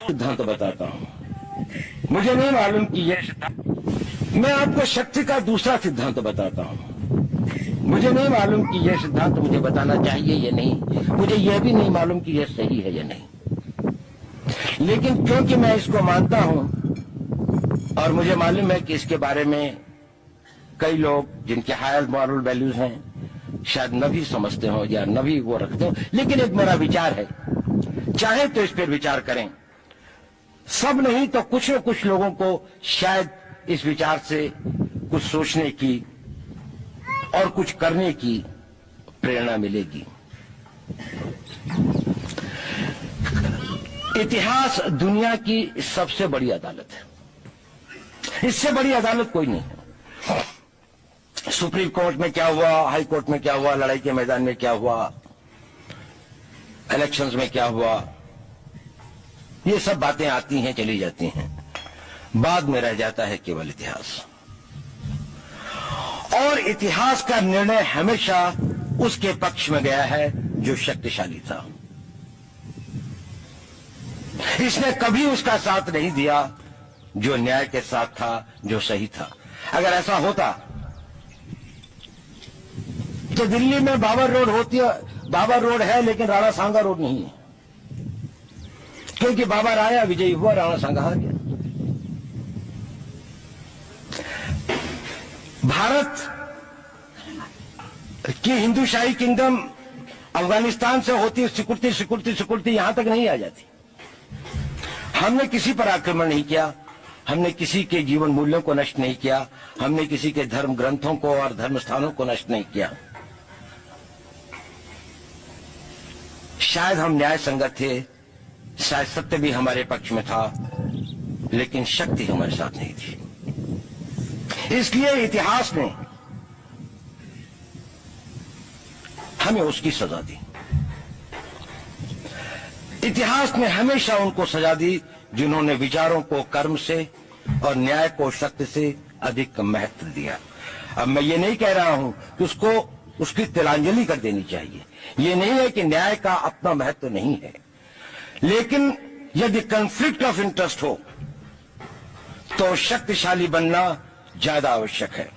सिद्धांत बताता हूं। मुझे नहीं मालूम कि यह सिद्धांत, मैं आपको शक्ति का दूसरा सिद्धांत बताता हूं। मुझे नहीं मालूम कि यह सिद्धांत मुझे बताना चाहिए या नहीं, मुझे यह भी नहीं मालूम कि यह सही है या नहीं, लेकिन क्योंकि मैं इसको मानता हूं और मुझे मालूम है कि इसके बारे में कई लोग जिनके हायर मॉरल वैल्यूज हैं शायद न भी समझते हो या न भी वो रखते हो, लेकिन एक मेरा विचार है, चाहे तो इस पर विचार करें। सब नहीं तो कुछ न कुछ लोगों को शायद इस विचार से कुछ सोचने की और कुछ करने की प्रेरणा मिलेगी। इतिहास दुनिया की सबसे बड़ी अदालत है, इससे बड़ी अदालत कोई नहीं है। सुप्रीम कोर्ट में क्या हुआ, हाई कोर्ट में क्या हुआ, लड़ाई के मैदान में क्या हुआ, इलेक्शंस में क्या हुआ, ये सब बातें आती हैं चली जाती हैं, बाद में रह जाता है केवल इतिहास। और इतिहास का निर्णय हमेशा उसके पक्ष में गया है जो शक्तिशाली था। इसने कभी उसका साथ नहीं दिया जो न्याय के साथ था, जो सही था। अगर ऐसा होता तो दिल्ली में बाबर रोड होती है, बाबर रोड है लेकिन राणा सांगा रोड नहीं है, क्योंकि बाबर आया, विजयी हुआ, राणा सांगा हार गया। भारत की हिंदूशाही किंगडम अफगानिस्तान से होती सिकुड़ती सिकुड़ती सिकुड़ती यहां तक नहीं आ जाती। हमने किसी पर आक्रमण नहीं किया, हमने किसी के जीवन मूल्यों को नष्ट नहीं किया, हमने किसी के धर्म ग्रंथों को और धर्म स्थानों को नष्ट नहीं किया। शायद हम न्याय संगत थे, शायद सत्य भी हमारे पक्ष में था, लेकिन शक्ति हमारे साथ नहीं थी। इसलिए इतिहास ने हमें उसकी सजा दी। इतिहास ने हमेशा उनको सजा दी जिन्होंने विचारों को कर्म से और न्याय को शक्ति से अधिक महत्व दिया। अब मैं ये नहीं कह रहा हूं कि उसको उसकी तिलांजलि कर देनी चाहिए, ये नहीं है कि न्याय का अपना महत्व नहीं है, लेकिन यदि कॉन्फ्लिक्ट ऑफ इंटरेस्ट हो तो शक्तिशाली बनना ज्यादा आवश्यक है।